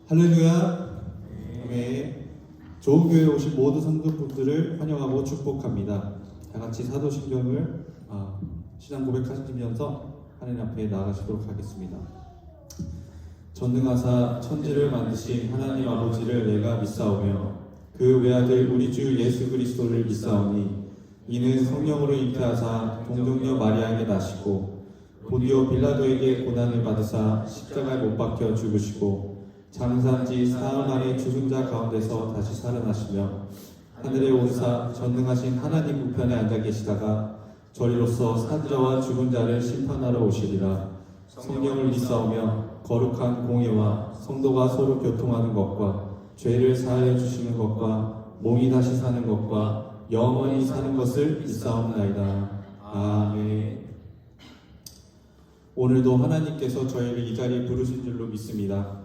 할렐루야. 아멘. 좋은 교회에 오신 모든 성도분들을 환영하고 축복합니다. 다 같이 사도신경을 신앙 고백하시면서 하나님 앞에 나아가시도록 하겠습니다. 전능하사 천지를 만드신 하나님 아버지를 내가 믿사오며 그 외아들 우리 주 예수 그리스도를 믿사오니 이는 성령으로 잉태하사 동정녀 마리아에게 나시고 본디오 빌라도에게 고난을 받으사 십자가에 못 박혀 죽으시고 장사한지 사흘 만에 죽은 자 가운데서 다시 살아나시며 하늘에 오르사 전능하신 하나님 우편에 앉아 계시다가 저리로서 산자와 죽은 자를 심판하러 오시리라. 성령을 믿사오며 거룩한 공예와 성도가 서로 교통하는 것과 죄를 사하여 주시는 것과 몸이 다시 사는 것과 영원히 사는 것을 믿사옵나이다. 아멘. 오늘도 하나님께서 저희를 이 자리에 부르신 줄로 믿습니다.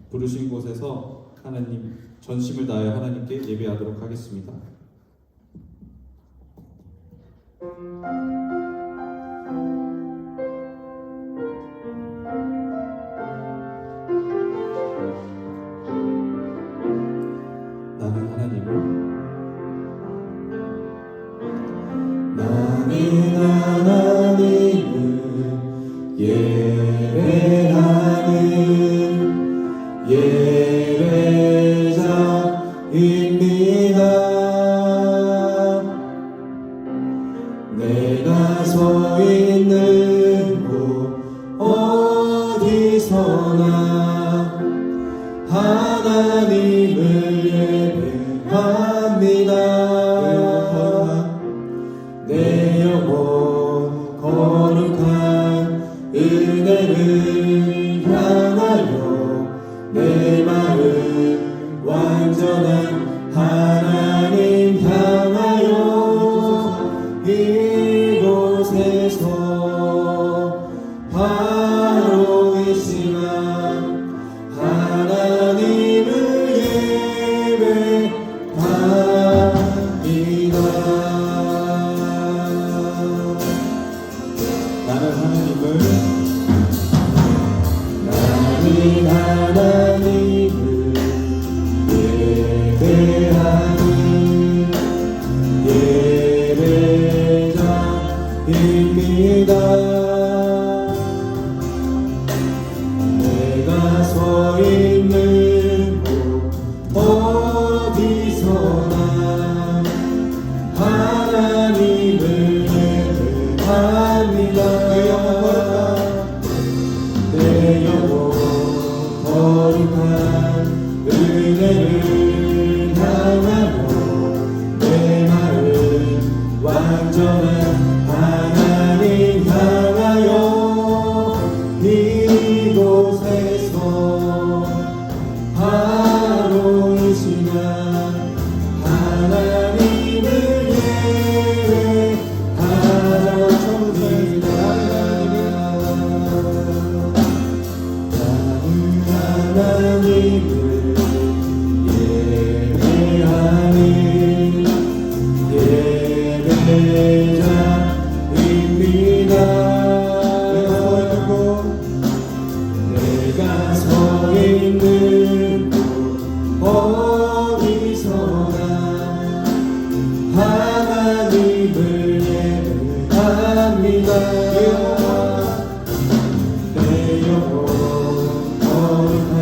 부르신 곳에서 하나님 전심을 다하여 하나님께 예배하도록 하겠습니다. 나는 하나님을 예배하는 예배자입니다. 내가 서 있는 곳 어디서나 하나님을 예배합니다. 내 영혼 거룩한 은혜를 향하여 내 마음 완전한 하나님 향하여 이곳에서 바로 이 시간 하나님을 예배합니다. 나는 하나님을 예배하는 예배자입니다. 내가 서 있는 곳 어디서나 하나님을 예배합니다. 내 영혼 거룩한 은혜를 향하여 내 마음 완전한 하나님 향하여 이곳에서 바로 이 시간 하나님을 예배하옵니다. 하나님을 예배하는 예배자입니다. 내가 서 있는 곳 어디서나 하나님을 예배합니다. 내 영혼 거룩한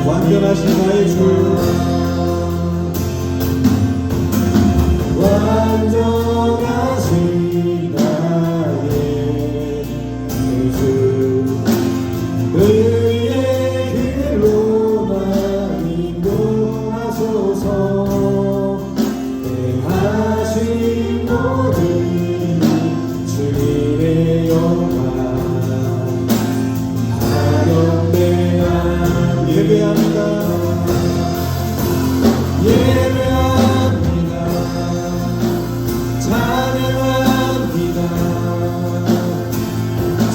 완전하신 나의 주, 완전하신 나의 주, 의의 길로만 인도하소서. 행하신 모든 주님의 영광 하련대한 예배합니다. 예배합니다. 찬양합니다.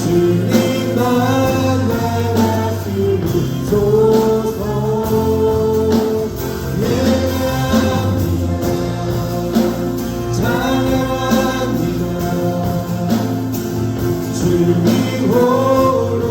주님만 말씀소서. 예배합니다. 찬양합니다. 주님 홀로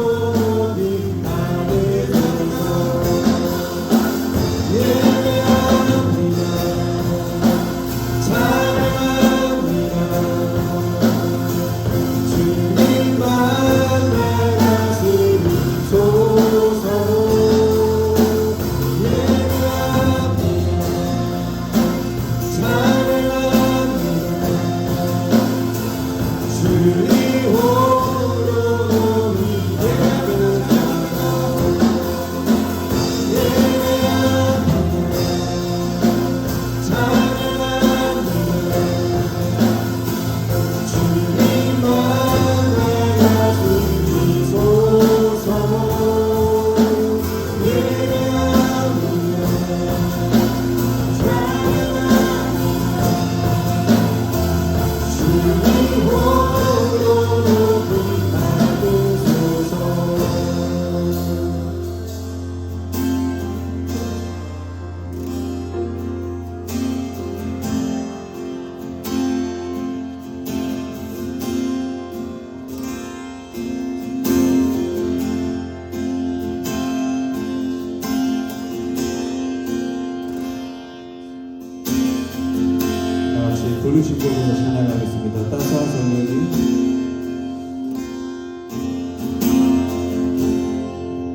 부르신 곡으로 찬양하겠습니다. 따스한 성령님.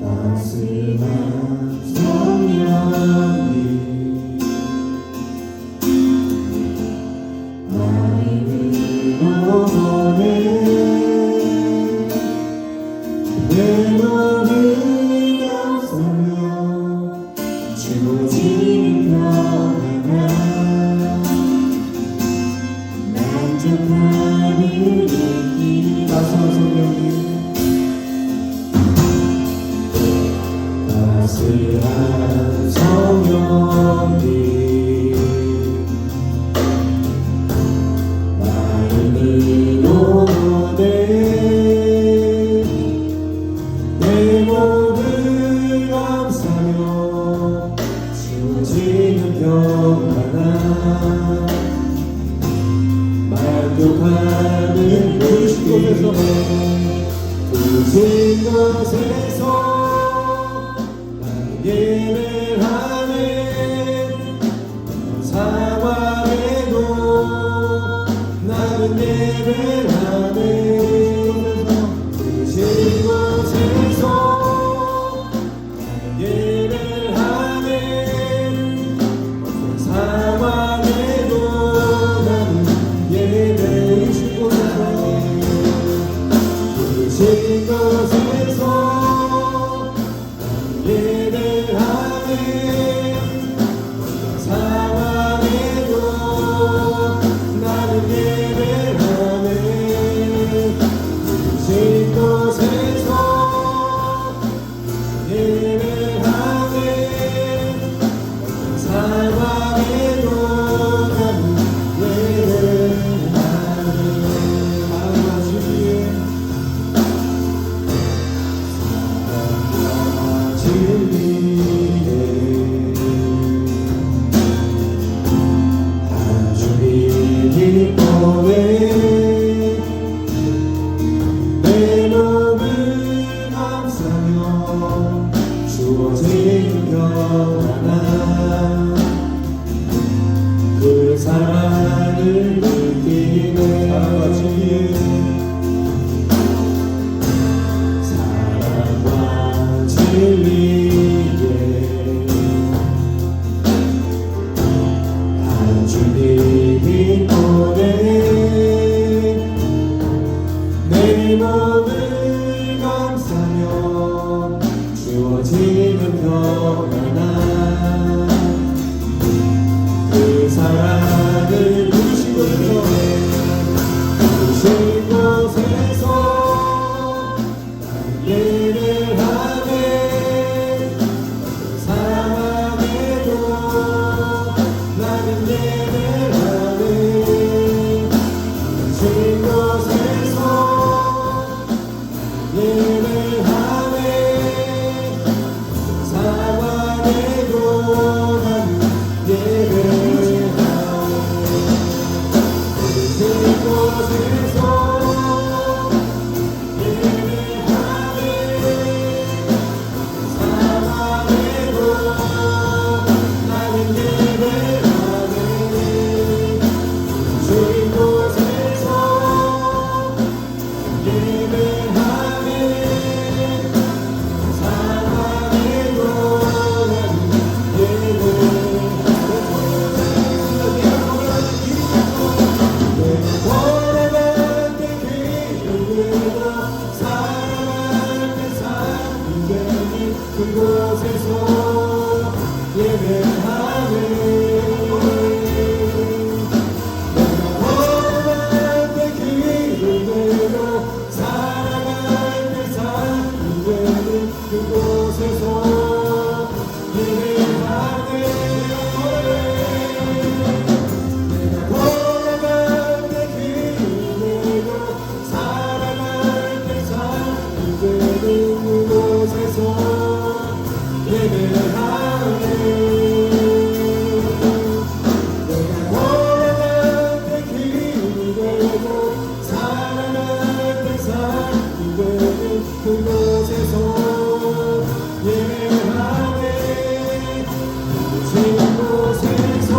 따스한 성령님 마음으로 보내 내 몸을 감싸며 주어진 평안한 만족함을 느끼. 따스한 성령님 따스한 성령님 마음으로 내 몸을 감싸며 주어지는 평안한 만족함을 부르신 곳에서 부르신 곳에서 예배하네. 상황에도 나는 예배하네. 부르신 곳에서 예배하네. 상황에도 나는 예배하신 곳에서 부르신 곳에서 진리에 아주 비밀 뻔해 내 몸을 감싸며 주어진 평안함 그 사랑을 느끼네 사랑과 진리에 아주 비밀 뻔해 내 몸을 감싸며 주어지는 평안함 그 사랑을 부신 곳에서 부신 곳에서 나는 예배하네 사랑에도 나는 예배하네 부신 곳에서 예배하네 사랑에도 나는 예배하네 부신 곳에서 예배하네 사랑에도 나는 예배하네 부신 곳에서 예배하네 사랑에도 나는 걸어갈 때 길들고 살아갈 때 산들이 그곳에서 예배하네 내가 걸어갈 때 길들고 살아갈 때 산들이 그곳에서 예배하네 내가 걸어갈 때 길들고 살아갈 때 산들이 그곳에서 예배하네 내가 걸어갈 때 길들고 살아갈 때 산들이 그곳에서 예배하네 부신 곳에서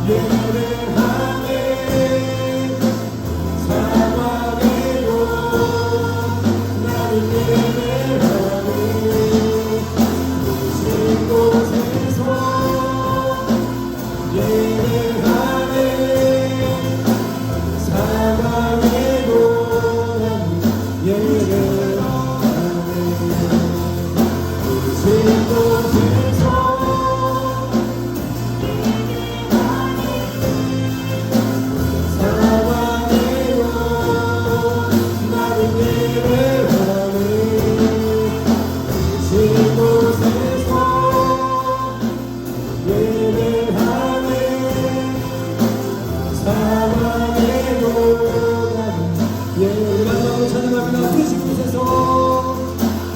예배하네 사랑에도 나는 예배하네 부신 곳에서 예배하네 사랑에도 나는 예배하네 부신 곳에서 사랑에도 나는 예배하네 부신 곳에서 예배하네 사랑에도 나는 예배하고 찬양합니다 부신 곳에서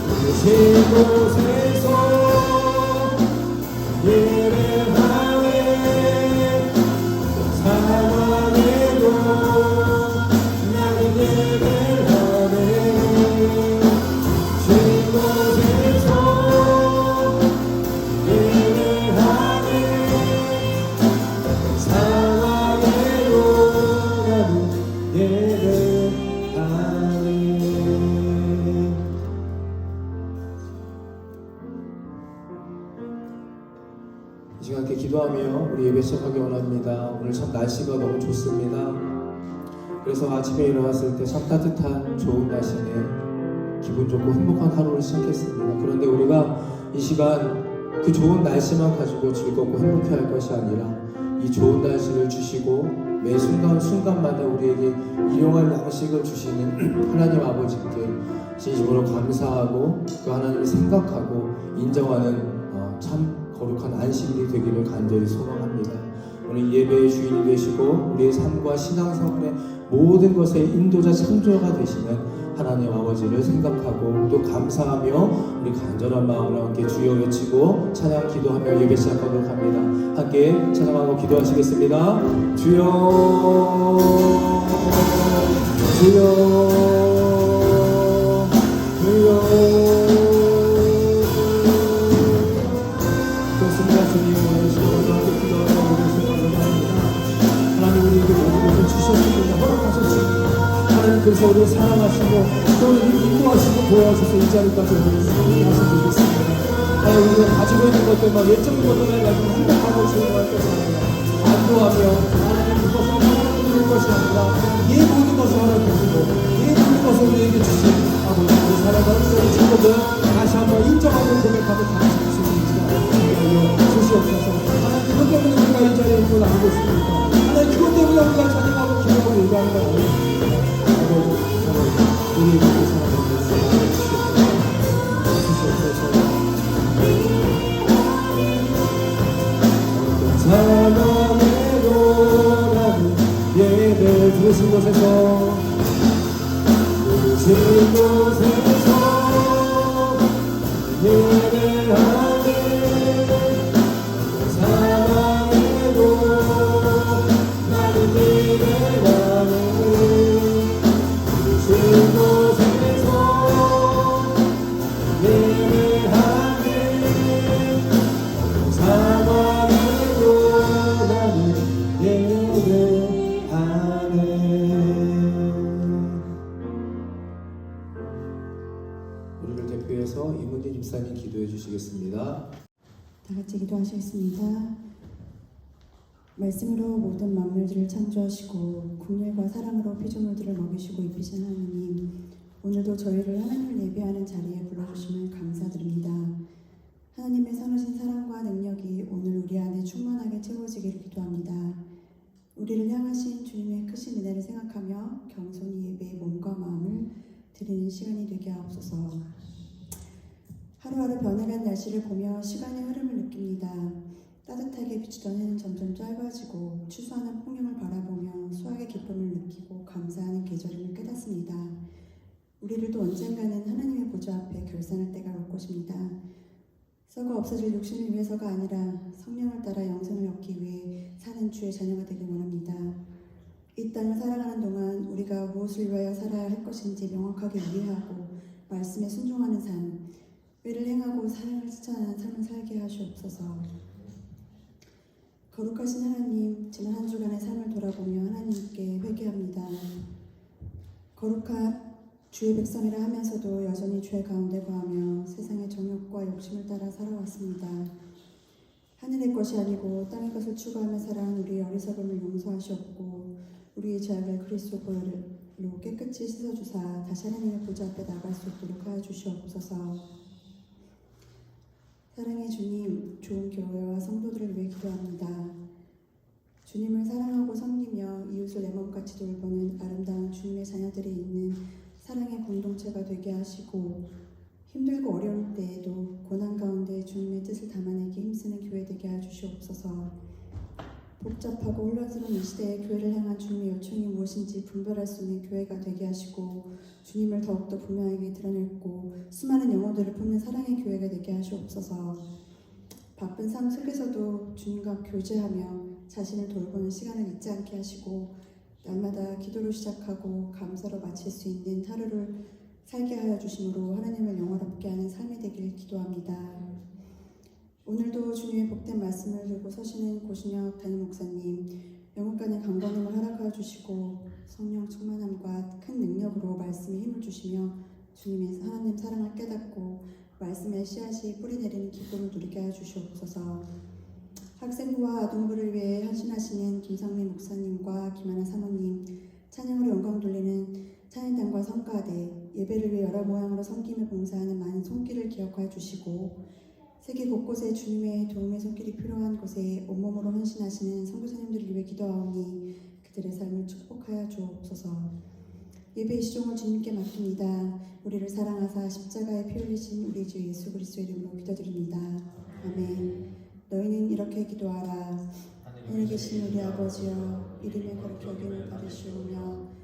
부신 곳에서 예배하네 사랑에도 나는 예배하네 부신 곳에서 예배하네 사랑에도 나는 예배하네 이 시간 함께 기도하며 우리 예배 시작하기 원합니다. 오늘 참 날씨가 너무 좋습니다. 그래서 아침에 일어났을 때 참 따뜻한 좋은 날씨에 기분 좋고 행복한 하루를 시작했습니다. 그런데 우리가 이 시간 그 좋은 날씨만 가지고 즐겁고 행복해할 것이 아니라 이 좋은 날씨를 주시고 매 순간마다 우리에게 일용할 양식을 주시는 하나님 아버지께 진심으로 감사하고 그 하나님을 생각하고 인정하는 참 거룩한 안식일이 되기를 간절히 소망합니다. 오늘 예배의 주인이 되시고 우리의 삶과 신앙생활의 모든 것의 인도자 창조가 되시는 하나님 아버지를 생각하고 또 감사하며 우리 간절한 마음으로 함께 주여 외치고 찬양 기도하며 예배 시작하도록 합니다. 함께 찬양하고 기도하시겠습니다. 주여 주여 주여. 그렇습니다. 주님 오늘 시간을 함께 기도하며 예배 시작하도록 합니다. 하나님 우리에게 모든 것을 주셨습니다. 허락하셨습니다. 하나님께서 우리를 사랑하시고 또 우리를 인도하시고 보호하셔서 이 자리까지 우리를 하시고 계십니다. 하나님 우리가 가지고 있는 것들만 예적인 것들만 가지고 행복하고 즐거워할 것이 아니라 안도하며 하나님 그것을 하나님 누릴 것이 아니라 이 모든 것을 허락하시고 이 모든 것을 우리에게 주신 아버지 우리 살아가는 우리 친구들 다시 한번 인정하고 고백하고 감사할 수 있는 시간 주시옵소서. 하나님 그것 때문에 우리가 이 자리에 있고 나오고 있습니까? 하나님 그것 때문에 우리가 찬양하고 기도하고 얘기하는 거 아닙니까? 우리 이렇게 살아가는 것을 주시옵소서. 사랑해도 나는 예배 드신 곳에서 예배하네. 사랑해도 나는 예배하네. 그곳에서 예배하네. 사랑해도 나는 예배하네. 우리를 대표해서 이문진 집사님 기도해 주시겠습니다. 다 같이 기도하시겠습니다. 말씀으로 모든 만물들을 창조하시고 국률과 사랑으로 피조물들을 먹이시고 입히신 하나님, 오늘도 저희를 하나님을 예배하는 자리에 불러주심을 감사드립니다. 하나님의 선하신 사랑과 능력이 오늘 우리 안에 충만하게 채워지기를 기도합니다. 우리를 향하신 주님의 크신 은혜를 생각하며 겸손히 예배의 몸과 마음을 드리는 시간이 되게 하옵소서. 하루하루 변해간 날씨를 보며 시간의 흐름을 느낍니다. 따뜻하게 비추던 해는 점점 짧아지고 추수하는 풍경을 바라보며 수확의 기쁨을 느끼고 감사하는 계절임을 깨닫습니다. 우리들도 언젠가는 하나님의 보좌 앞에 결산할 때가 올 것입니다. 썩어 없어질 육신을 위해서가 아니라 성령을 따라 영생을 얻기 위해 사는 주의 자녀가 되길 원합니다. 이 땅을 살아가는 동안 우리가 무엇을 위하여 살아야 할 것인지 명확하게 이해하고 말씀에 순종하는 삶, 의를 행하고 사랑을 실천하는 삶을 살게 하시옵소서. 거룩하신 하나님, 지난 한 주간의 삶을 돌아보며 하나님께 회개합니다. 거룩한 주의 백성이라 하면서도 여전히 죄 가운데 거하며 세상의 정욕과 욕심을 따라 살아왔습니다. 하늘의 것이 아니고 땅의 것을 추구하며 살아온 우리의 어리석음을 용서하시옵고 우리의 죄악을 그리스도 보혈로 깨끗이 씻어주사 다시 하나님의 보좌 앞에 나갈 수 있도록 하여 주시옵소서. 사랑의 주님, 좋은 교회와 성도들을 위해 기도합니다. 주님을 사랑하고 섬기며 이웃을 내 몸같이 돌보는 아름다운 주님의 자녀들이 있는 사랑의 공동체가 되게 하시고 힘들고 어려울 때에도 고난 가운데 주님의 뜻을 담아내기 힘쓰는 교회 되게 하여 주시옵소서. 복잡하고 혼란스러운 이 시대에 교회를 향한 주님의 요청이 무엇인지 분별할 수 있는 교회가 되게 하시고 주님을 더욱더 분명하게 드러냈고 수많은 영혼들을 품는 사랑의 교회가 되게 하시옵소서. 바쁜 삶 속에서도 주님과 교제하며 자신을 돌보는 시간을 잊지 않게 하시고 날마다 기도로 시작하고 감사로 마칠 수 있는 하루를 살게 하여 주심으로 하나님을 영화롭게 하는 삶이 되길 기도합니다. 오늘도 주님의 복된 말씀을 들고 서시는 고신혁 담임 목사님, 영혼간의 강건함을 허락하여 주시고 성령 충만함과 큰 능력으로 말씀에 힘을 주시며 주님의 하나님 사랑을 깨닫고 말씀의 씨앗이 뿌리내리는 기쁨을 누리게 하여 주시옵소서. 학생부와 아동부를 위해 헌신하시는 김상민 목사님과 김하나 사모님, 찬양으로 영광 돌리는 찬양단과 성가대, 예배를 위해 여러 모양으로 섬김을 봉사하는 많은 손길을 기억하여 주시고 세계 곳곳에 주님의 도움의 손길이 필요한 곳에 온몸으로 헌신하시는 선교사님들을 위해 기도하오니 그들의 삶을 축복하여 주옵소서. 예배의 시종을 주님께 맡깁니다. 우리를 사랑하사 십자가에 피 흘리신 우리 주 예수 그리스도의 이름으로 기도드립니다. 아멘. 너희는 이렇게 기도하라. 하늘에 계신 우리 아버지여, 이름의 거룩히 여김을 받으시오며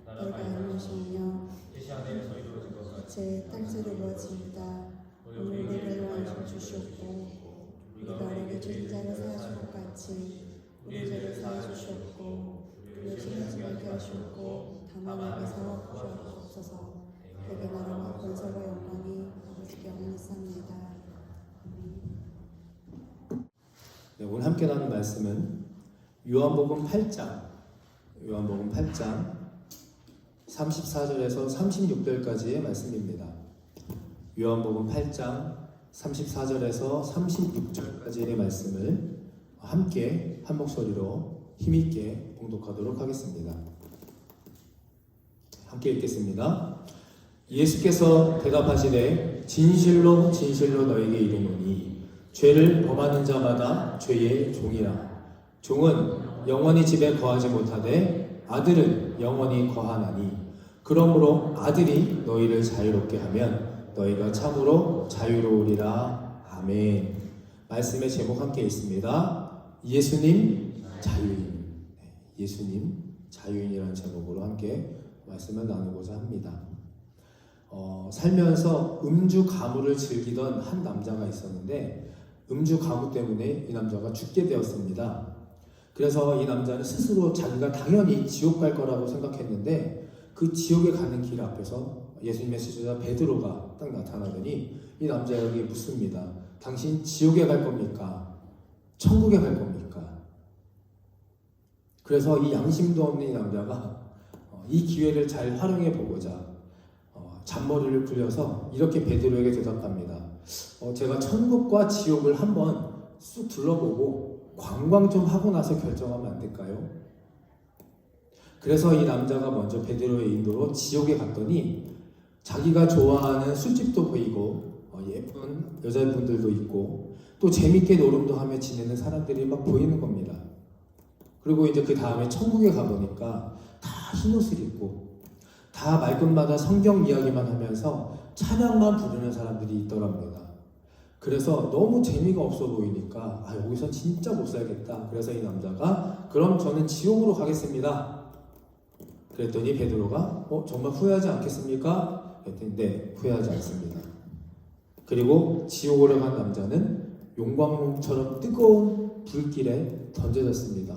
너희가 알미시오며 이 시간에 저희로 첫째 땅새로 모아집니다. 오늘 내게 영원을 주시옵고 우리가 어린이 죄인 자를 사하신 것 같이 우리 죄를 사해 주시옵고 우리 죄를 지게 하시옵고 다만 내게서 주시옵소서. 내게 나라와 권세와 영광이 아버지께 영원히 쌉니다. 네, 오늘 함께 나눈 말씀은 요한복음 8장 34절에서 36절까지의 말씀입니다. 요한복음 8장 34절에서 36절까지의 말씀을 함께 한 목소리로 힘있게 봉독하도록 하겠습니다. 함께 읽겠습니다. 예수께서 대답하시되 진실로 진실로 너에게 이르노니 죄를 범하는 자마다 죄의 종이라. 종은 영원히 집에 거하지 못하되 아들은 영원히 거하나니 그러므로 아들이 너희를 자유롭게 하면 너희가 참으로 자유로우리라. 아멘. 말씀의 제목 함께 있습니다. 예수님 자유인. 예수님 자유인이라는 제목으로 함께 말씀을 나누고자 합니다. 살면서 음주 가무를 즐기던 한 남자가 있었는데 음주 가무 때문에 이 남자가 죽게 되었습니다. 그래서 이 남자는 스스로 자기가 당연히 지옥 갈 거라고 생각했는데 그 지옥에 가는 길 앞에서 예수님의 제자 베드로가 딱 나타나더니 이 남자에게 묻습니다. 당신 지옥에 갈 겁니까? 천국에 갈 겁니까? 그래서 이 양심도 없는 이 남자가 이 기회를 잘 활용해 보고자 잔머리를 굴려서 이렇게 베드로에게 대답합니다. 제가 천국과 지옥을 한번 쑥 둘러보고 관광 좀 하고 나서 결정하면 안 될까요? 그래서 이 남자가 먼저 베드로의 인도로 지옥에 갔더니 자기가 좋아하는 술집도 보이고 예쁜 여자분들도 있고 또 재밌게 노름도 하며 지내는 사람들이 막 보이는 겁니다. 그리고 이제 그 다음에 천국에 가보니까 다 흰옷을 입고 다 말끝마다 성경 이야기만 하면서 찬양만 부르는 사람들이 있더랍니다. 그래서 너무 재미가 없어 보이니까 여기선 진짜 못 살겠다. 그래서 이 남자가 그럼 저는 지옥으로 가겠습니다. 그랬더니 베드로가 정말 후회하지 않겠습니까? 그랬더니 네, 후회하지 않습니다. 그리고 지옥으로 간 남자는 용광로처럼 뜨거운 불길에 던져졌습니다.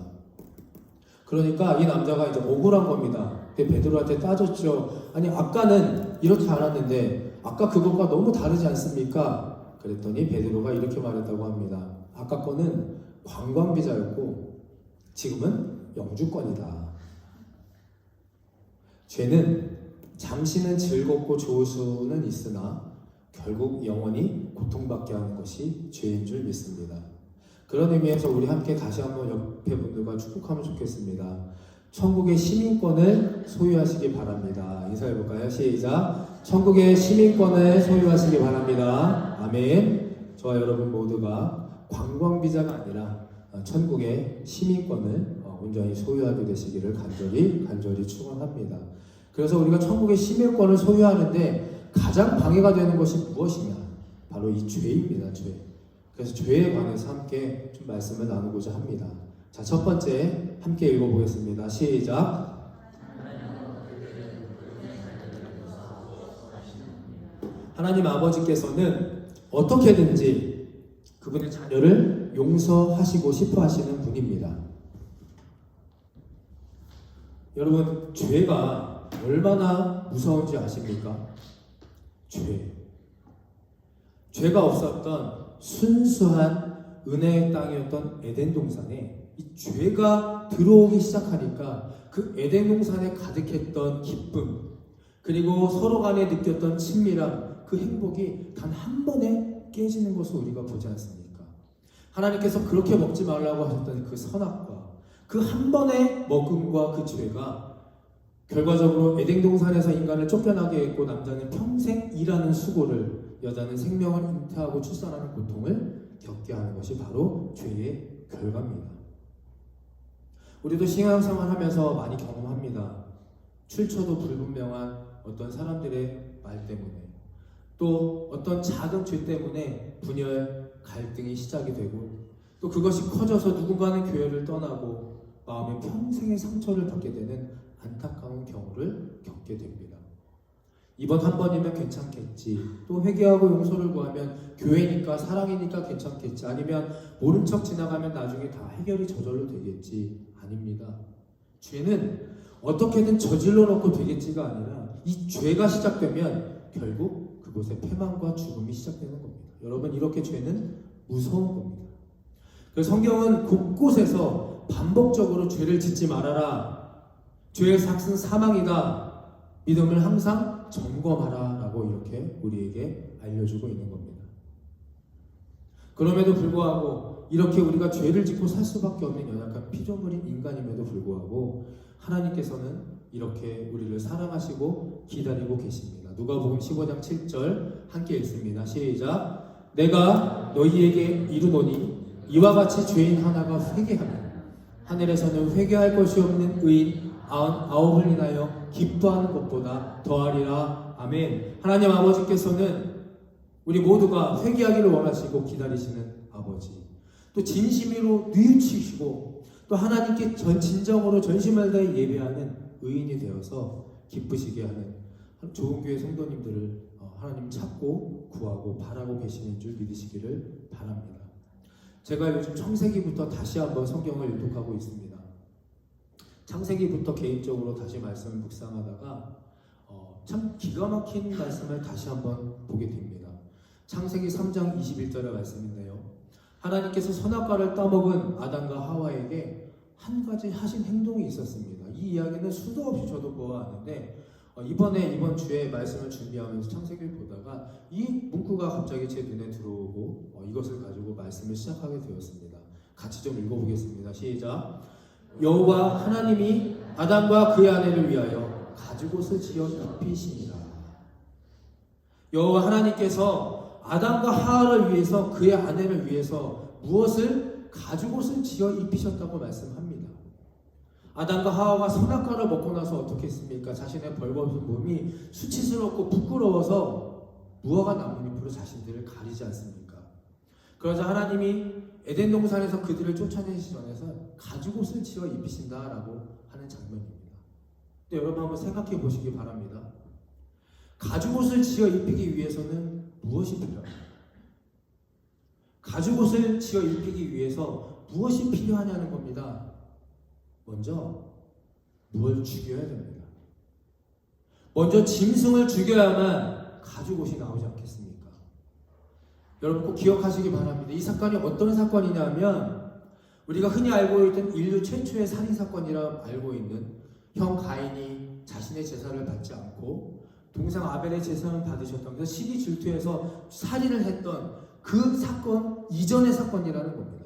그러니까 이 남자가 이제 억울한 겁니다. 근데 베드로한테 따졌죠. 아니 아까는 이렇지 않았는데 아까 그것과 너무 다르지 않습니까? 그랬더니 베드로가 이렇게 말했다고 합니다. 아까 거는 관광비자였고 지금은 영주권이다. 죄는 잠시는 즐겁고 좋을 수는 있으나 결국 영원히 고통받게 하는 것이 죄인 줄 믿습니다. 그런 의미에서 우리 함께 다시 한번 옆에 분들과 축복하면 좋겠습니다. 천국의 시민권을 소유하시기 바랍니다. 인사해볼까요? 시작! 천국의 시민권을 소유하시기 바랍니다. 아멘. 저와 여러분 모두가 관광비자가 아니라 천국의 시민권을 온전히 소유하게 되시기를 간절히 축원합니다. 그래서 우리가 천국의 시민권을 소유하는데 가장 방해가 되는 것이 무엇이냐? 바로 이 죄입니다. 죄. 그래서 죄에 관해서 함께 좀 말씀을 나누고자 합니다. 자, 첫 번째 함께 읽어보겠습니다. 시작! 하나님 아버지께서는 어떻게든지 그분의 자녀를 용서하시고 싶어 하시는 분입니다. 여러분, 죄가 얼마나 무서운지 아십니까? 죄가 없었던 순수한 은혜의 땅이었던 에덴 동산에 이 죄가 들어오기 시작하니까 그 에덴 동산에 가득했던 기쁨, 그리고 서로 간에 느꼈던 친밀함, 그 행복이 단 한 번에 깨지는 것을 우리가 보지 않습니까? 하나님께서 그렇게 먹지 말라고 하셨던 그 선악과 그 한 번의 먹음과 그 죄가 결과적으로 에덴 동산에서 인간을 쫓겨나게 했고 남자는 평생 일하는 수고를, 여자는 생명을 잉태하고 출산하는 고통을 겪게 하는 것이 바로 죄의 결과입니다. 우리도 신앙생활 하면서 많이 경험합니다. 출처도 불분명한 어떤 사람들의 말 때문에, 또 어떤 작은 죄 때문에 분열, 갈등이 시작이 되고, 또 그것이 커져서 누군가는 교회를 떠나고 마음에 평생의 상처를 받게 되는 안타까운 경우를 겪게 됩니다. 이번 한 번이면 괜찮겠지. 또 회개하고 용서를 구하면 교회니까 사랑이니까 괜찮겠지. 아니면 모른 척 지나가면 나중에 다 해결이 저절로 되겠지. 아닙니다. 죄는 어떻게든 저질러 놓고 되겠지가 아니라 이 죄가 시작되면 결국 그곳에 패망과 죽음이 시작되는 겁니다. 여러분, 이렇게 죄는 무서운 겁니다. 그래서 성경은 곳곳에서 반복적으로 죄를 짓지 말아라. 죄의 삭은 사망이다. 믿음을 항상 점검하라 라고 이렇게 우리에게 알려주고 있는 겁니다. 그럼에도 불구하고 이렇게 우리가 죄를 짓고 살 수밖에 없는 연약한 피조물인 인간임에도 불구하고 하나님께서는 이렇게 우리를 사랑하시고 기다리고 계십니다. 누가복음 15장 7절 함께 읽습니다. 시작. 내가 너희에게 이르노니 이와 같이 죄인 하나가 회개하면 하늘에서는 회개할 것이 없는 의인 99을 인하여 기뻐하는 것보다 더하리라. 아멘. 하나님 아버지께서는 우리 모두가 회개하기를 원하시고 기다리시는 아버지, 또 진심으로 뉘우치시고 또 하나님께 진정으로 전심을 다해 예배하는 의인이 되어서 기쁘시게 하는 좋은 교회 성도님들을 하나님 찾고 구하고 바라고 계시는 줄 믿으시기를 바랍니다. 제가 요즘 창세기부터 다시 한번 성경을 읽독하고 있습니다. 창세기부터 개인적으로 다시 말씀을 묵상하다가 참 기가 막힌 말씀을 다시 한번 보게 됩니다. 창세기 3장 21절의 말씀인데요. 하나님께서 선악과를 따먹은 아담과 하와에게 한 가지 하신 행동이 있었습니다. 이 이야기는 수도 없이 저도 보아왔는데 이번 주에 말씀을 준비하면서 창세기를 보다가 이 문구가 갑자기 제 눈에 들어오고 이것을 가지고 말씀을 시작하게 되었습니다. 같이 좀 읽어보겠습니다. 시작. 여호와 하나님이 아담과 그의 아내를 위하여 가죽옷을 지어 입히시니라. 여호와 하나님께서 아담과 하와를 위해서 그의 아내를 위해서 무엇을 가죽옷을 지어 입히셨다고 말씀합니다. 아담과 하와가 선악과를 먹고 나서 어떻게 했습니까? 자신의 벌거벗은 몸이 수치스럽고 부끄러워서 무화과 나뭇잎으로 자신들을 가리지 않습니까? 그러자 하나님이 에덴 동산에서 그들을 쫓아내시기 전에서 가죽옷을 지어 입히신다라고 하는 장면입니다. 근데 여러분 한번 생각해 보시기 바랍니다. 가죽옷을 지어 입히기 위해서는 무엇이 필요합니까? 가죽옷을 지어 입히기 위해서 무엇이 필요하냐는 겁니다. 먼저 무엇을 죽여야 됩니다. 먼저 짐승을 죽여야만 가죽옷이 나오지 않겠습니까? 여러분 꼭 기억하시기 바랍니다. 이 사건이 어떤 사건이냐면 우리가 흔히 알고 있던 인류 최초의 살인사건이라 알고 있는 형 가인이 자신의 제사를 받지 않고 동생 아벨의 제사를 받으셨던 그래서 시기 질투해서 살인을 했던 그 사건 이전의 사건이라는 겁니다.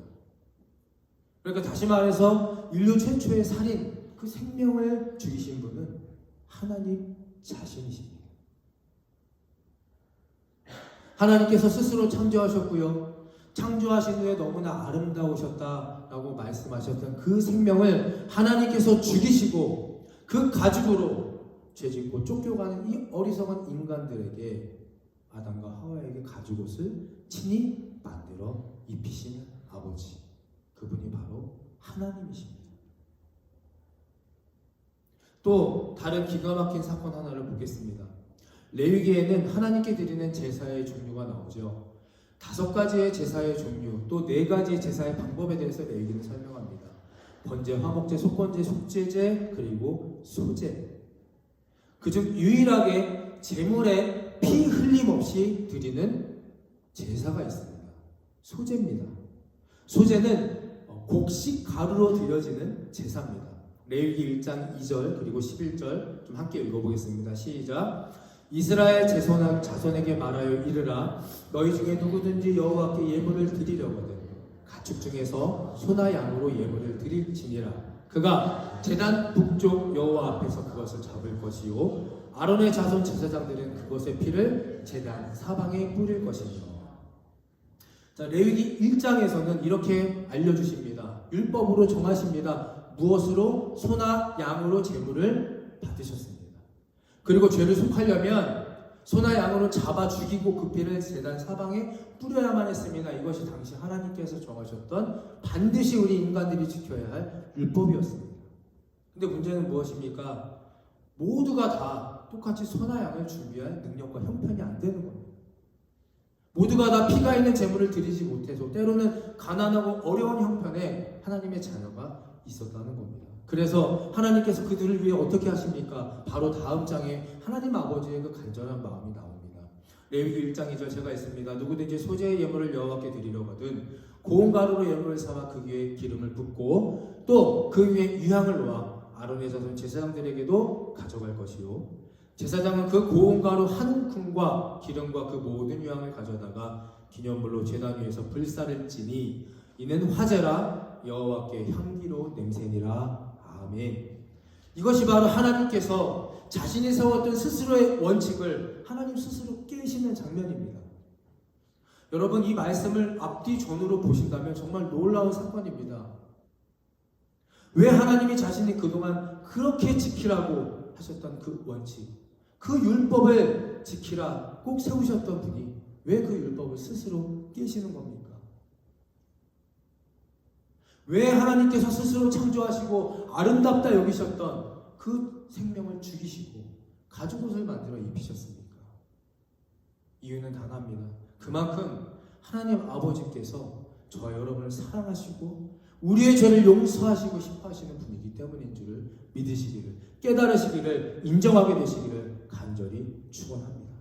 그러니까 다시 말해서 인류 최초의 살인, 그 생명을 죽이신 분은 하나님 자신이십니다. 하나님께서 스스로 창조하셨고요. 창조하신 후에 너무나 아름다우셨다라고 말씀하셨던 그 생명을 하나님께서 죽이시고 그 가죽으로 죄짓고 쫓겨가는 이 어리석은 인간들에게 아담과 하와에게 가죽옷을 친히 만들어 입히시는 아버지, 그분이 바로 하나님이십니다. 또 다른 기가 막힌 사건 하나를 보겠습니다. 레위기에는 하나님께 드리는 제사의 종류가 나오죠. 5가지의 제사의 종류, 또 4가지의 제사의 방법에 대해서 레위기는 설명합니다. 번제, 화목제, 속건제, 속죄제, 그리고 소제. 그중 유일하게 제물에 피 흘림 없이 드리는 제사가 있습니다. 소제입니다. 소제는 곡식 가루로 드려지는 제사입니다. 레위기 1장 2절 그리고 11절 좀 함께 읽어보겠습니다. 시작. 이스라엘 자손에게 말하여 이르라. 너희 중에 누구든지 여호와께 예물을 드리려거든 가축 중에서 소나 양으로 예물을 드릴지니라. 그가 제단 북쪽 여호와 앞에서 그것을 잡을 것이요 아론의 자손 제사장들은 그것의 피를 제단 사방에 뿌릴 것이니라. 자, 레위기 1장에서는 이렇게 알려주십니다. 율법으로 정하십니다. 무엇으로? 소나 양으로 제물을 받으셨습니다. 그리고 죄를 속하려면 소나 양으로 잡아 죽이고 그 피를 제단 사방에 뿌려야만 했습니다. 이것이 당시 하나님께서 정하셨던 반드시 우리 인간들이 지켜야 할 율법이었습니다. 근데 문제는 무엇입니까? 모두가 다 똑같이 소나 양을 준비할 능력과 형편이 안 되는 겁니다. 모두가 다 피가 있는 제물을 드리지 못해서 때로는 가난하고 어려운 형편에 하나님의 자녀가 있었다는 겁니다. 그래서 하나님께서 그들을 위해 어떻게 하십니까? 바로 다음 장에 하나님 아버지의 그 간절한 마음이 나옵니다. 레위기 1장 2절 제가 있습니다. 누구든지 소재의 예물을 여호와께 드리려거든 고운 가루로 예물을 삼아 그 위에 기름을 붓고 또 그 위에 유향을 놓아 아론의 자손 제사장들에게도 가져갈 것이요 제사장은 그 고운 가루 한 움큼과 기름과 그 모든 유향을 가져다가 기념물로 제단 위에서 불사를 찌니 이는 화제라 여호와께 향기로운 냄새니라. 아멘. 이것이 바로 하나님께서 자신이 세웠던 스스로의 원칙을 하나님 스스로 깨시는 장면입니다. 여러분, 이 말씀을 앞뒤 전으로 보신다면 정말 놀라운 사건입니다. 왜 하나님이 자신이 그동안 그렇게 지키라고 하셨던 그 원칙, 그 율법을 지키라 꼭 세우셨던 분이 왜 그 율법을 스스로 깨시는 겁니까? 왜 하나님께서 스스로 창조하시고 아름답다 여기셨던 그 생명을 죽이시고 가죽옷을 만들어 입히셨습니까? 이유는 단합니다. 그만큼 하나님 아버지께서 저와 여러분을 사랑하시고 우리의 죄를 용서하시고 싶어 하시는 분이기 때문인 줄을 믿으시기를, 깨달으시기를, 인정하게 되시기를 간절히 축원합니다.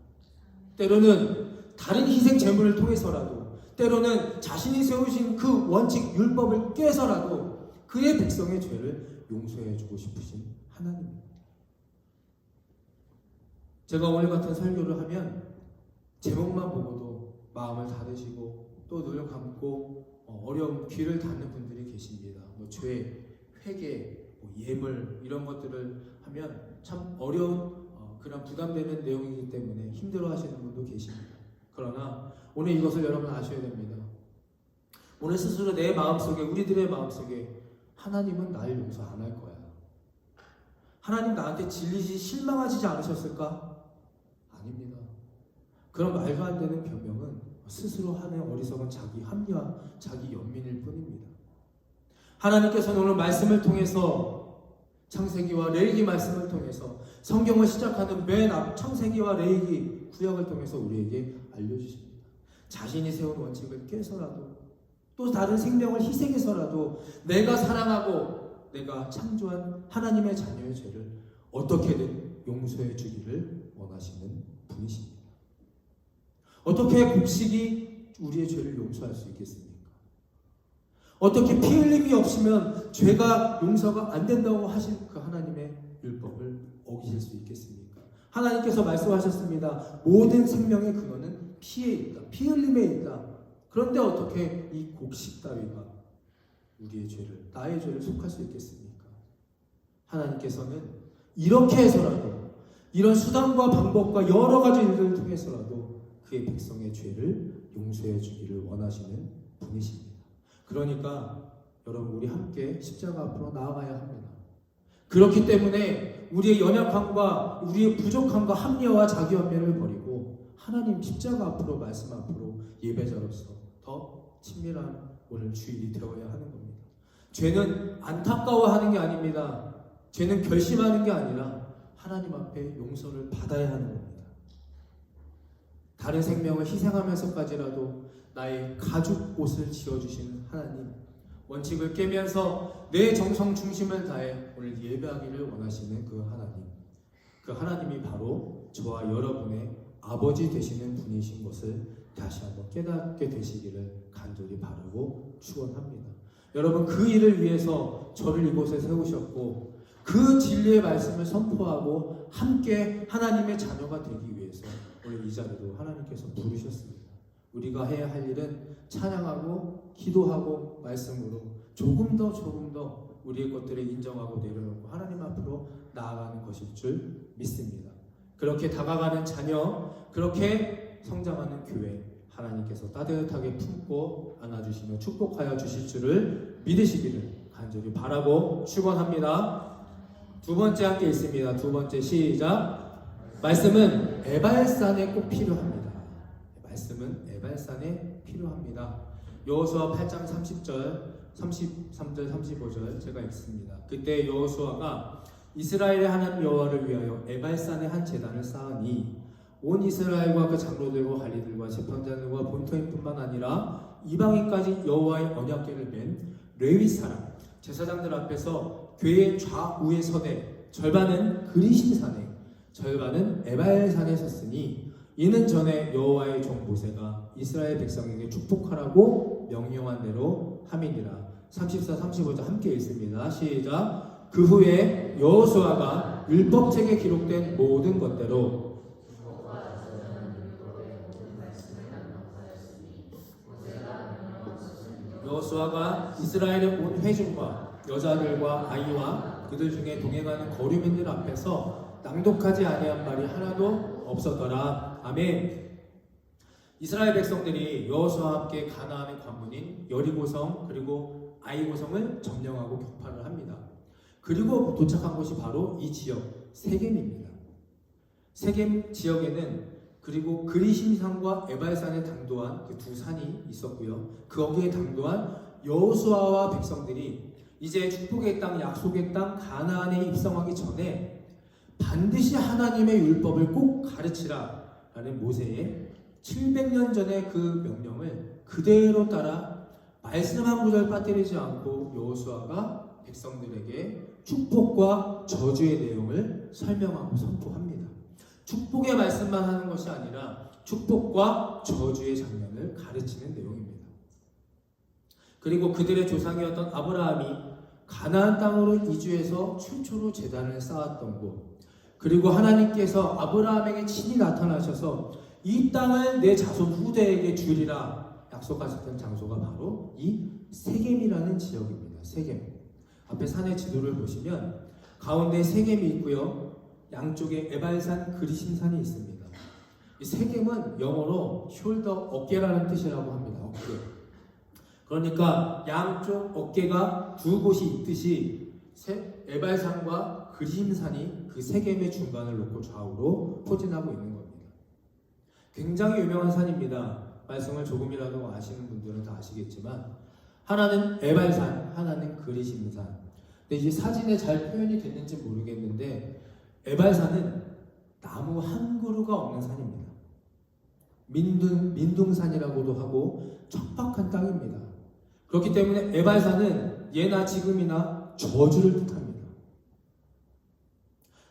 때로는 다른 희생 제물을 통해서라도, 때로는 자신이 세우신 그 원칙 율법을 깨서라도 그의 백성의 죄를 용서해 주고 싶으신 하나님입니다. 제가 오늘 같은 설교를 하면 제목만 보고도 마음을 닫으시고 또 눈을 감고 어려운 귀를 닫는 분들이 계십니다. 죄, 회개, 예물 이런 것들을 하면 참 어려운 그런 부담되는 내용이기 때문에 힘들어하시는 분도 계십니다. 그러나 오늘 이것을 여러분 아셔야 됩니다. 오늘 스스로 내 마음속에, 우리들의 마음속에 하나님은 나를 용서 안 할 거야. 하나님 나한테 질리시 실망하시지 않으셨을까? 아닙니다. 그런 말도 안 되는 변명은 스스로 하는 어리석은 자기 합리화, 자기 연민일 뿐입니다. 하나님께서는 오늘 말씀을 통해서 창세기와 레위기 말씀을 통해서 성경을 시작하는 맨 앞 창세기와 레위기 구약을 통해서 우리에게 알려주십니다. 자신이 세운 원칙을 깨서라도 또 다른 생명을 희생해서라도 내가 사랑하고 내가 창조한 하나님의 자녀의 죄를 어떻게든 용서해 주기를 원하시는 분이십니다. 어떻게 곡식이 우리의 죄를 용서할 수 있겠습니까? 어떻게 피 흘림이 없으면 죄가 용서가 안 된다고 하신 그 하나님의 율법을 어기실 수 있겠습니까? 하나님께서 말씀하셨습니다. 모든 생명의 근원은 피에 있다. 피 흘림에 있다. 그런데 어떻게 이 곡식 따위가 우리의 죄를, 나의 죄를 속할 수 있겠습니까? 하나님께서는 이렇게 해서라도, 이런 수단과 방법과 여러 가지 일들을 통해서라도 그의 백성의 죄를 용서해 주기를 원하시는 분이십니다. 그러니까 여러분, 우리 함께 십자가 앞으로 나아가야 합니다. 그렇기 때문에 우리의 연약함과 우리의 부족함과 합리화와 자기 연민을 버리고 하나님 십자가 앞으로, 말씀 앞으로 예배자로서 더 친밀한 오늘 주일이 되어야 하는 겁니다. 죄는 안타까워하는 게 아닙니다. 죄는 결심하는 게 아니라 하나님 앞에 용서를 받아야 하는 겁니다. 다른 생명을 희생하면서까지라도 나의 가죽 옷을 지어주시는 하나님, 원칙을 깨면서 내 정성 중심을 다해 오늘 예배하기를 원하시는 그 하나님, 그 하나님이 바로 저와 여러분의 아버지 되시는 분이신 것을 다시 한번 깨닫게 되시기를 간절히 바라고 축원합니다. 여러분, 그 일을 위해서 저를 이곳에 세우셨고 그 진리의 말씀을 선포하고 함께 하나님의 자녀가 되기 위해서 오늘 이 자리로 하나님께서 부르셨습니다. 우리가 해야 할 일은 찬양하고 기도하고 말씀으로 조금 더 우리의 것들을 인정하고 내려놓고 하나님 앞으로 나아가는 것일 줄 믿습니다. 그렇게 다가가는 자녀, 그렇게 성장하는 교회, 하나님께서 따뜻하게 품고 안아주시며 축복하여 주실 줄을 믿으시기를 간절히 바라고 축원합니다. 두 번째 함께 있습니다. 두 번째 시작. 말씀은 에발산에 꼭 필요합니다. 말씀은 에발산에 필요합니다. 여호수아 8장 30절, 33절, 35절 제가 읽습니다. 그때 여호수아가 이스라엘의 하나님 여호와를 위하여 에발산의 한 제단을 쌓으니 온 이스라엘과 그 장로들과 관리들과 재판장들과 본토인뿐만 아니라 이방인까지 여호와의 언약궤를 맨 레위 사람 제사장들 앞에서 궤의 좌우에 서되 절반은 그리심산에 절반은 에발산에 섰으니 이는 전에 여호와의 종 모세가 이스라엘 백성에게 축복하라고 명령한 대로 함이니라. 34, 35절 함께 읽습니다. 시작. 그 후에 여호수아가 율법책에 기록된 모든 것대로 여호수아가 이스라엘의 온 회중과 여자들과 아이와 그들 중에 동행하는 거류민들 앞에서 낭독하지 아니한 말이 하나도 없었더라. 아멘. 이스라엘 백성들이 여호수아와 함께 가나안의 관문인 여리고성 그리고 아이고성을 점령하고 격파를 합니다. 그리고 도착한 곳이 바로 이 지역 세겜입니다. 세겜 지역에는 그리고 그리심산과 에발산에 당도한 그 두 산이 있었고요. 거기에 당도한 여호수아와 백성들이 이제 축복의 땅, 약속의 땅 가나안에 입성하기 전에 반드시 하나님의 율법을 꼭 가르치라 라는 모세의 700년 전의 그 명령을 그대로 따라 말씀 한 구절 빠뜨리지 않고 여호수아가 백성들에게 축복과 저주의 내용을 설명하고 선포합니다. 축복의 말씀만 하는 것이 아니라 축복과 저주의 장면을 가르치는 내용입니다. 그리고 그들의 조상이었던 아브라함이 가나안 땅으로 이주해서 최초로 제단을 쌓았던 곳, 그리고 하나님께서 아브라함에게 친히 나타나셔서 이 땅을 내 자손 후대에게 주리라 약속하셨던 장소가 바로 이 세겜이라는 지역입니다. 세겜. 앞에 산의 지도를 보시면 가운데 세겜이 있고요. 양쪽에 에발산 그리심산이 있습니다. 이 세겜은 영어로 숄더 어깨라는 뜻이라고 합니다. 어깨. 그러니까 양쪽 어깨가 두 곳이 있듯이 에발산과 그리심산이 그 세겜의 중간을 놓고 좌우로 포진하고 있는 겁니다. 굉장히 유명한 산입니다. 말씀을 조금이라도 아시는 분들은 다 아시겠지만 하나는 에발산, 하나는 그리심산. 근데 이제 사진에 잘 표현이 됐는지 모르겠는데 에발산은 나무 한 그루가 없는 산입니다. 민둥산이라고도 하고 척박한 땅입니다. 그렇기 때문에 에발산은 예나 지금이나 저주를 뜻합니다.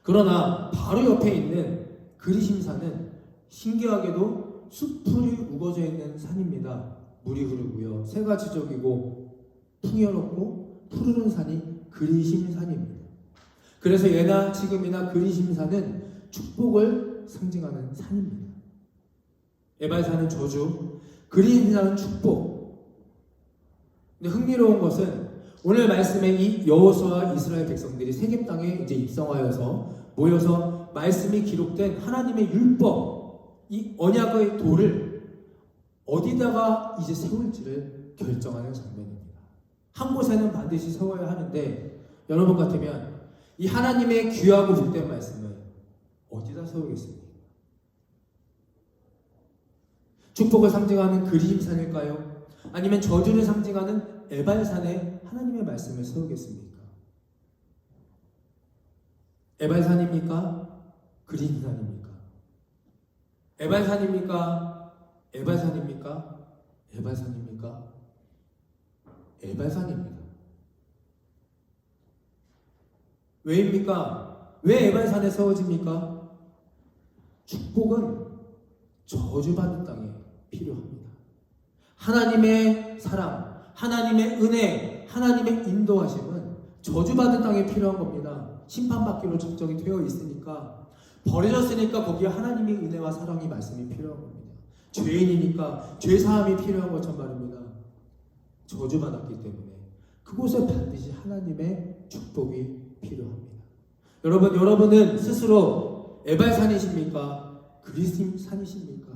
그러나 바로 옆에 있는 그리심산은 신기하게도 숲풀이 우거져 있는 산입니다. 물이 흐르고요. 새가 지적이고 풍요롭고 푸르른 산이 그리심산입니다. 그래서 예나 지금이나 그리심산은 축복을 상징하는 산입니다. 에발산은 저주, 그리심산은 축복. 근데 흥미로운 것은 오늘 말씀에 이 여호수아와 이스라엘 백성들이 세겜 땅에 이제 입성하여서 모여서 말씀이 기록된 하나님의 율법, 이 언약의 돌을 어디다가 이제 세울지를 결정하는 장면입니다. 한 곳에는 반드시 세워야 하는데 여러분 같으면 이 하나님의 귀하고 복된 말씀을 어디다 세우겠습니까? 축복을 상징하는 그리심산일까요? 아니면 저주를 상징하는 에발산에 하나님의 말씀을 세우겠습니까? 에발산입니까? 그리심산입니까? 에발산입니까? 에발산입니까? 에발산입니까? 에발산입니다. 왜입니까? 왜 에발산에 세워집니까? 축복은 저주받은 땅에 필요합니다. 하나님의 사랑, 하나님의 은혜, 하나님의 인도하심은 저주받은 땅에 필요한 겁니다. 심판받기로 적정이 되어 있으니까, 버려졌으니까 거기에 하나님의 은혜와 사랑이 말씀이 필요한 겁니다. 죄인이니까 죄사함이 필요한 것처럼 말입니다. 저주받았기 때문에 그곳에 반드시 하나님의 축복이 필요합니다. 여러분은 스스로 에발산이십니까? 그리심산이십니까?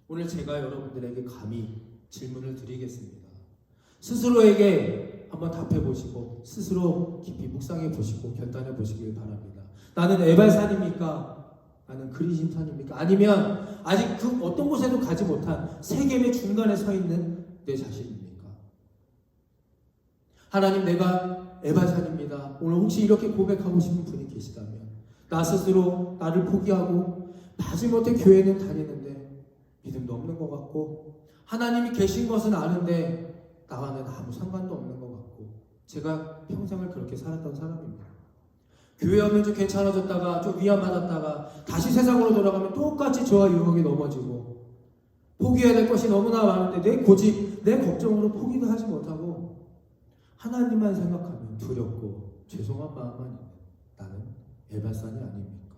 오늘 제가 여러분들에게 감히 질문을 드리겠습니다. 스스로에게 한번 답해 보시고 스스로 깊이 묵상해 보시고 결단해 보시길 바랍니다. 나는 에발산입니까? 나는 그리심산입니까? 아니면 아직 그 어떤 곳에도 가지 못한 세겜의 중간에 서 있는 내 자신입니까? 하나님, 내가 에바산입니다. 오늘 혹시 이렇게 고백하고 싶은 분이 계시다면, 나 스스로 나를 포기하고 마지못해 교회는 다니는데 믿음도 없는 것 같고 하나님이 계신 것은 아는데 나와는 아무 상관도 없는 것 같고 제가 평생을 그렇게 살았던 사람입니다. 교회 오면 좀 괜찮아졌다가 좀 위안받았다가 다시 세상으로 돌아가면 똑같이 저와 유혹에 넘어지고 포기해야 될 것이 너무나 많은데 내 고집, 내 걱정으로 포기도 하지 못하고 하나님만 생각하면 두렵고 죄송한 마음만 있는 나는 에바산이 아닙니까?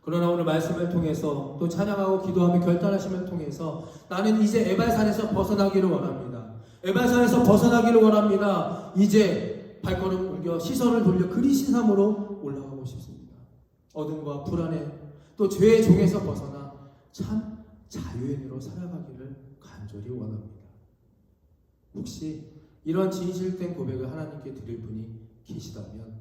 그러나 오늘 말씀을 통해서 또 찬양하고 기도하며 결단하심을 통해서 나는 이제 에발산에서 벗어나기를 원합니다. 에발산에서 벗어나기를 원합니다. 이제 발걸음 옮겨 시선을 돌려 그리시삼으로 올라가고 싶습니다. 어둠과 불안에 또 죄의 종에서 벗어나 참 자유인으로 살아가기를 간절히 원합니다. 혹시 이런 진실된 고백을 하나님께 드릴 분이 계시다면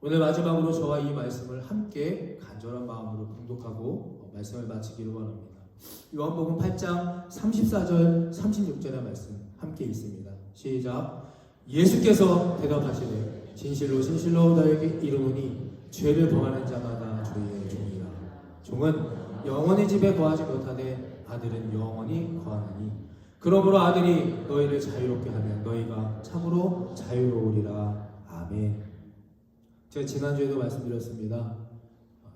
오늘 마지막으로 저와 이 말씀을 함께 간절한 마음으로 봉독하고 말씀을 마치기를 원합니다. 요한복음 8장 34절 36절의 말씀 함께 있습니다. 시작. 예수께서 대답하시되 진실로 진실로 너에게 이르노니 죄를 범하는 자마다 주의 종이라. 종은 영원히 집에 거하지 못하되 아들은 영원히 거하나니 그러므로 아들이 너희를 자유롭게 하면 너희가 참으로 자유로우리라. 아멘. 제가 지난주에도 말씀드렸습니다.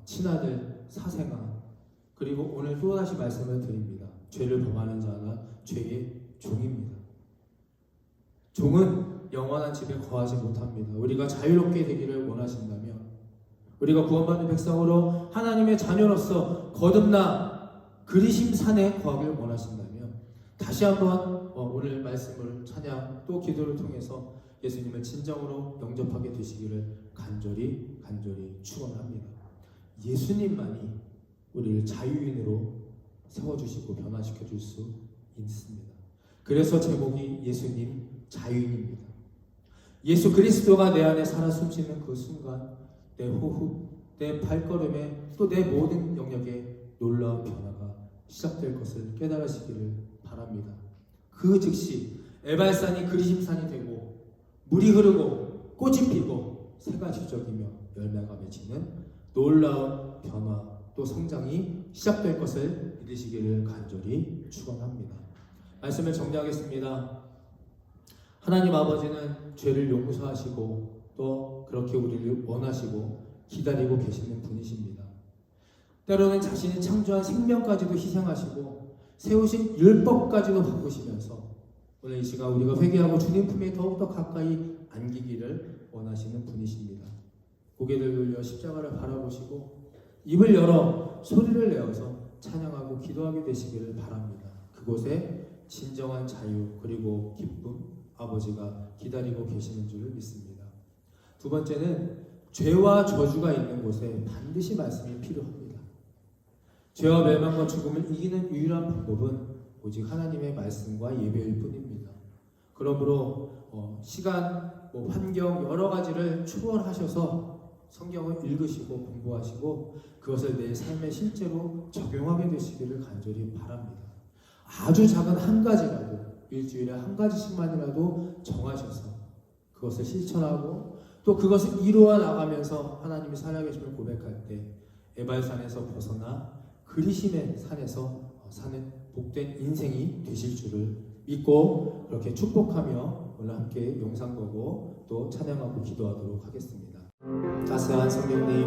친아들, 사생아, 그리고 오늘 또다시 말씀을 드립니다. 죄를 범하는 자가 죄의 종입니다. 종은 영원한 집에 거하지 못합니다. 우리가 자유롭게 되기를 원하신다면, 우리가 구원받는 백성으로 하나님의 자녀로서 거듭나 그리심 산에 거하기를 원하신다면 다시 한번 오늘 말씀을 찬양 또 기도를 통해서 예수님을 진정으로 영접하게 되시기를 간절히 축원합니다. 예수님만이 우리를 자유인으로 세워주시고 변화시켜 줄 수 있습니다. 그래서 제목이 예수님 자유인입니다. 예수 그리스도가 내 안에 살아 숨쉬는 그 순간 내 호흡, 내 발걸음에 또 내 모든 영역에 놀라운 변화가 시작될 것을 깨달으시기를 바랍니다. 그 즉시 에발산이 그리심산이 되고 물이 흐르고 꽃이 피고 새가 지적이며 열매가 맺히는 놀라운 변화 또 성장이 시작될 것을 믿으시기를 간절히 축원합니다. 말씀을 정리하겠습니다. 하나님 아버지는 죄를 용서하시고 또 그렇게 우리를 원하시고 기다리고 계시는 분이십니다. 때로는 자신이 창조한 생명까지도 희생하시고 세우신 율법까지도 바꾸시면서 오늘 이 시간 우리가 회개하고 주님 품에 더욱더 가까이 안기기를 원하시는 분이십니다. 고개를 돌려 십자가를 바라보시고 입을 열어 소리를 내어서 찬양하고 기도하게 되시기를 바랍니다. 그곳에 진정한 자유 그리고 기쁨 아버지가 기다리고 계시는 줄을 믿습니다. 두 번째는 죄와 저주가 있는 곳에 반드시 말씀이 필요합니다. 죄와 멸망과 죽음을 이기는 유일한 방법은 오직 하나님의 말씀과 예배일 뿐입니다. 그러므로 시간, 환경 여러 가지를 초월하셔서 성경을 읽으시고 공부하시고 그것을 내 삶에 실제로 적용하게 되시기를 간절히 바랍니다. 아주 작은 한 가지라도 일주일에 한 가지씩만이라도 정하셔서 그것을 실천하고 또 그것을 이루어 나가면서 하나님이 살아계심을 고백할 때 에발산에서 벗어나 그리심의 산에서 사는 복된 인생이 되실 줄을 믿고 그렇게 축복하며 오늘 함께 영상 보고 또 찬양하고 기도하도록 하겠습니다. 따스한 성령님,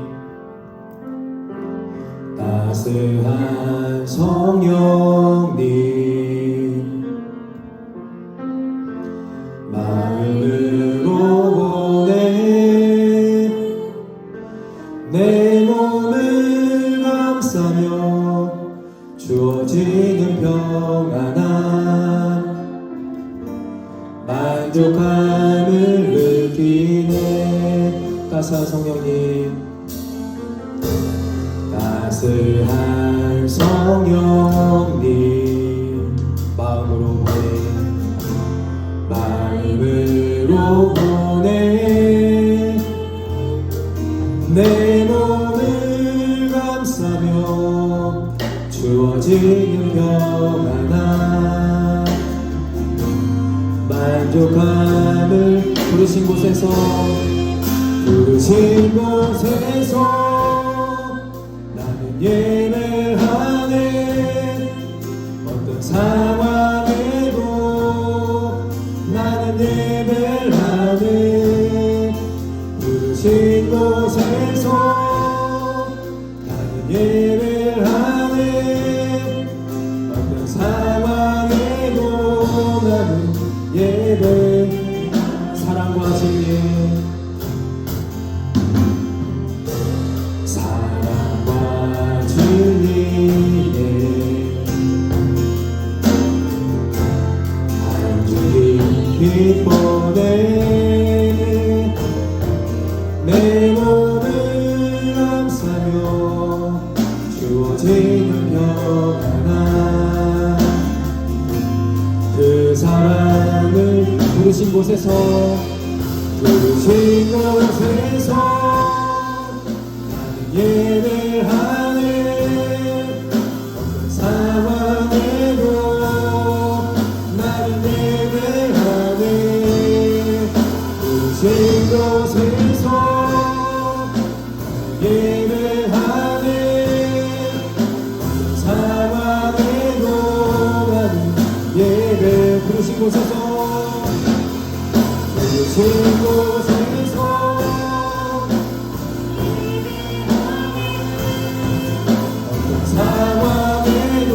따스한 성령님, 마음으로 보내 내 몸을 감싸며 주어지는 평안한 만족함을 느끼네. 따스한 성령님, 따스한 성령님, 마음으로 보내 내 몸을 감싸며 주어지는 평안한 만족함을 부르신 곳에서 나는 예배하네. 어떤 상황에도 나는 예배하네. 부르신 곳에서 나는 예배하네. 어떤 상황에도 나는 예배. 사랑과 진리, 사랑과 진리에 한줄기 기뻐내 내 몸을 감싸며 주어지는 영원한 그 사랑을 부르신 곳에서 나는 예배하네. 어떤 상황에도 나는 예배하네. 부르신 곳에서 나는 예배하네. 어떤 상황에도 나는 예배. 부르신 곳에서 어떤 상황에도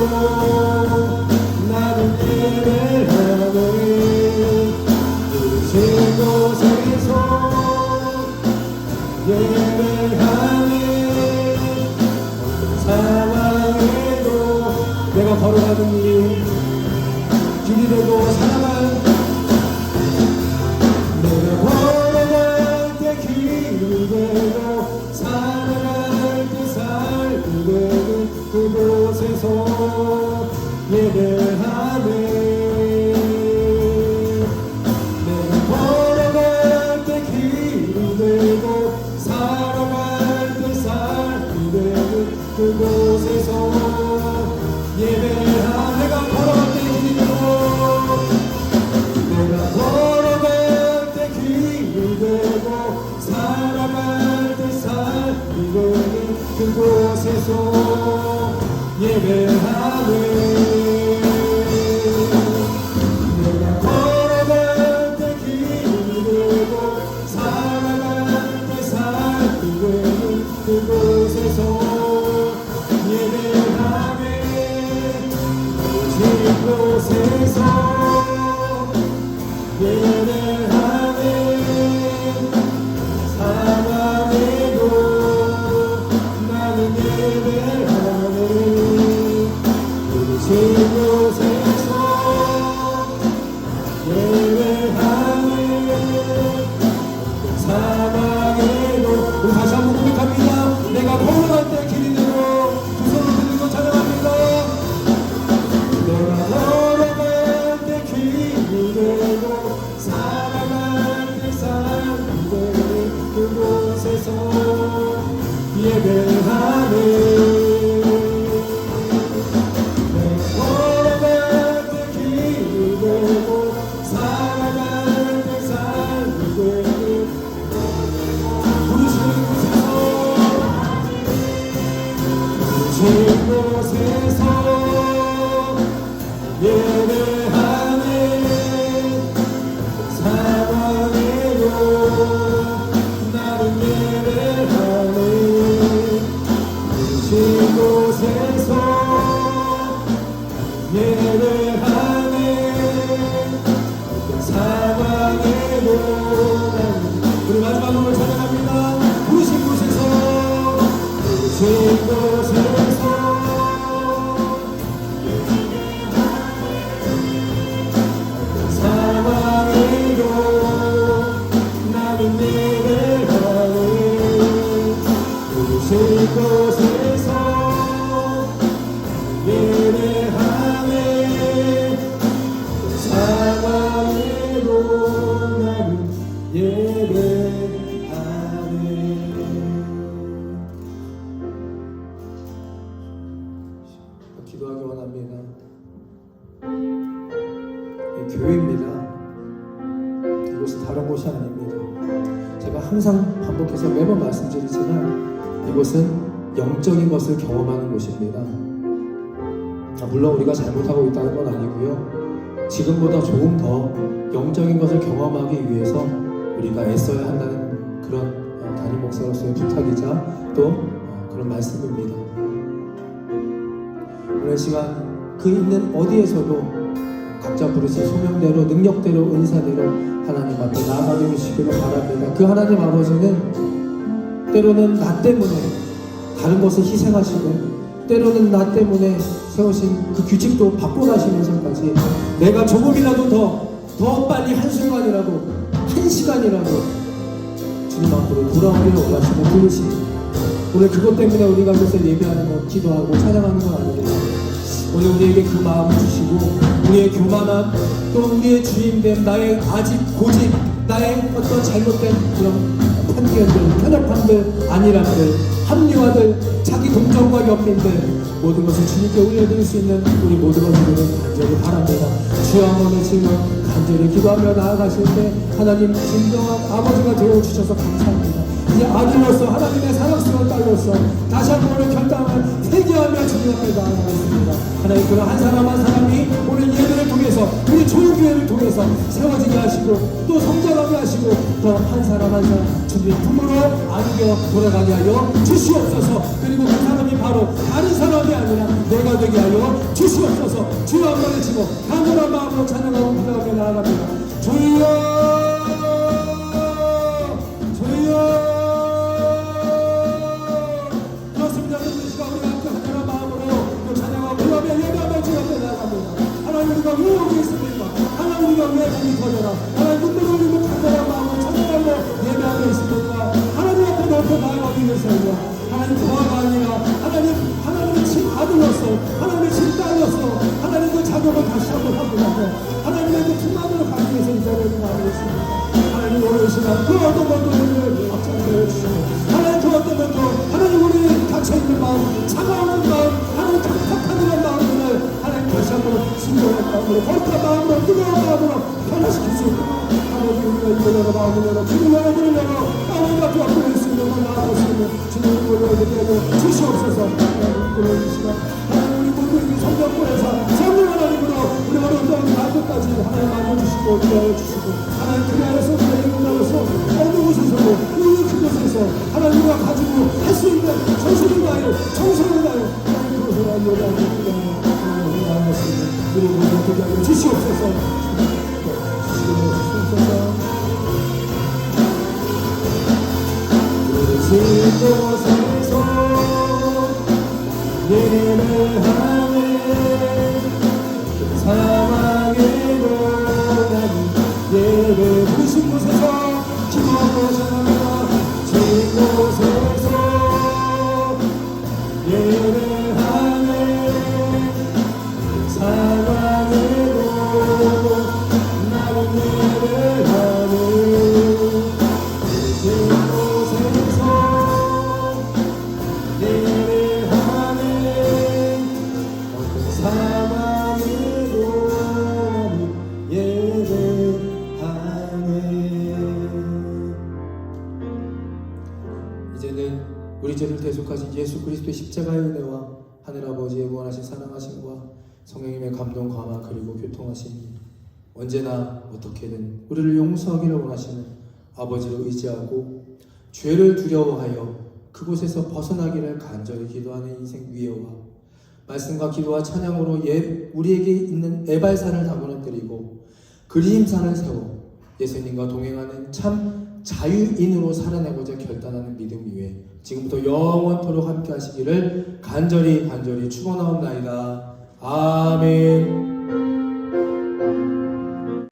나는 예배하네. 부르신 곳에서 예배하네. 어떤 상황에도 내가 걸어가는 길이 되고 살아갈 내가 걸어갈 때 길이 되고 살아갈 때 삶이 되는 그곳에서 예배하네. 내가 걸어갈 때 길이 되고 살아갈 때 삶이 되는 그곳에서 예배하네. 내가 걸어갈 때 길이 되고 내가 걸어갈 때 길이 되고 살아갈 때 삶이 되는 그곳에서 예배하네. 내가 걸어갈 때 길이 되고 살아갈 때 삶이 되는 그곳에서 예배하네. 그곳에서 예배하네. 사랑해도 나는 예배하네. 부르신 곳에서 예배하네. 사랑해도 우리 다시 한번 고백합니다. 내가 걸어갈 때 길이 되고 두 손을 들고 찬양합니다. 내가 걸어갈 때 길이 되고 살아갈 때 삶이 되는 그곳에서 예배하네. 내가 걸어갈 때 길이 되고 살아갈 때 삶이 되는 부르신 곳에서 예배하네. 사랑해도 나는 예배하네. 부르신 곳에서 예배하네. 어떤 상황에도 나는 우리 마지막으로 찬양합니다. 부르신 곳에서 상황에도 나는 예배하네. 부르신 곳에서 예배하네. 상황에도 나는 예배하네. 기도하기 원합니다. 교회입니다. 이곳은 다른 곳이 아닙니다. 제가 항상 반복해서 매번 말씀드리지만 이곳은 영적인 것을 경험하는 곳입니다. 물론 우리가 잘못하고 있다는 건 아니고요. 지금보다 조금 더 영적인 것을 경험하기 위해서 우리가 애써야 한다는 그런 담임 목사로서의 부탁이자 또 그런 말씀입니다. 오늘 시간 그 있는 어디에서도 각자 부르신 소명대로 능력대로 은사대로 하나님 앞에 나아가게 해주시기를 바랍니다. 그 하나님 아버지는 때로는 나 때문에 다른 것을 희생하시고 때로는 나 때문에 세우신 그 규칙도 바꿔가시면서까지 내가 조금이라도 더 빨리 한순간이라도 한 시간이라도 주님 앞으로 돌아오기를 원하시는 분이십니다. 오늘 그것 때문에 우리가 이곳에 예배하는 것, 기도하고 찬양하는 건 아닙니다. 오늘 우리에게 그 마음을 주시고 우리의 교만함 또 우리의 주인됨 나의 아직 고집 나의 어떤 잘못된 그런 편견들 편협함들 안일함들 합리화들 자기 동정과 옆인들 모든 것을 주님께 올려드릴 수 있는 우리 모두가 되기를 간절히 바랍니다. 주여 한번 외치며 간절히 기도하며 나아가실 때 하나님 진정한 아버지가 되어주셔서 감사합니다. 이제 아들로서 하나님의 사랑스러운 딸로서 다시 한번 오늘 결단을 회개하며 주님 앞에 나아가겠습니다. 하나님 그런 한 사람 한 사람이 오늘 예배를 통해서 우리 조용교회를 통해서 세워지게 하시고 또 성장하게 하시고 또 한 사람 한 사람 주님 품으로 안겨 돌아가게 하여 주시옵소서. 그리고 그 사람이 바로 다른 사람이 아니라 내가 되게 하여 주시옵소서. 주여 한번 외치고 간절한 마음으로 찬양하고 기도하며 나아갑니다. 주여 하나님 우리가 왜 여기 있습니까? 하나님 우리가 왜 여기 터져라? 하나님 분들을 우리가 간절한 마음으로 찬양하며 예배하고 있습니까? 하나님 앞에 넓혀 나아가기 위해서요. 하나님 도화가 아니라 하나님의 친 아들로서 하나님의 친 딸로서 하나님 그 자격을 다시 한번 확인하고 하나님의 그 품안으로 가기 위해서 이 자리에 나아가겠습니다. 하나님 오늘 시간 그 어떤 것도 우리를 앞장서여 주시고 하나님 그 어떤 것도 하나님 우리 갇혀있는 마음 차가운 마음 하나님 탁탁한 이런 마음을 하나님 다시 한번 순종의 마음으로 거룩한 마음으로 뜨거운 마음으로 변화시킬 수 있도록 하나님 우리가 이걸 열어 마음을 열어 주님 문을 열어 마음을 앞에 엎드릴 수 있는 걸 나아갈 수 있는 주님 문을 열어 주시옵소서. 하나님 이 시간 하나님 우리 모두에게 성령권에서 성령 하나님으로 우리 어려운 마음 끝까지 하나님 만져주시고 위하여 주시고 하나님 그 안에서 우리의 문화로서 어느 곳에서도 우리 그곳에서 하나님 우리가 가지고 할 수 있는 정신을 다하여 정성을 다하여 하나님 그것을 알려달라고 우리 모두 되게 하여 주시옵소서. 이곳에서 예배를 하네 사랑에도 나는 예배 부신 곳에서 기도하고 전합니다. 이곳에서 예배하네 사랑에도 나는 예배하네 이제는 우리 죄를 대속하신 예수 그리스도의 십자가의 은혜와 하늘아버지의 무한하신 사랑하심과 성령님의 감동 감화 그리고 교통하심이 언제나 어떻게든 우리를 용서하기를 원하시는 아버지를 의지하고 죄를 두려워하여 그곳에서 벗어나기를 간절히 기도하는 인생 위에와 말씀과 기도와 찬양으로 우리에게 있는 애발산을 다 무너뜨리고 그림산을 세워 예수님과 동행하는 참 자유인으로 살아내고자 결단하는 믿음 위에 지금부터 영원토록 함께 하시기를 간절히 축원하옵나이다. 아멘.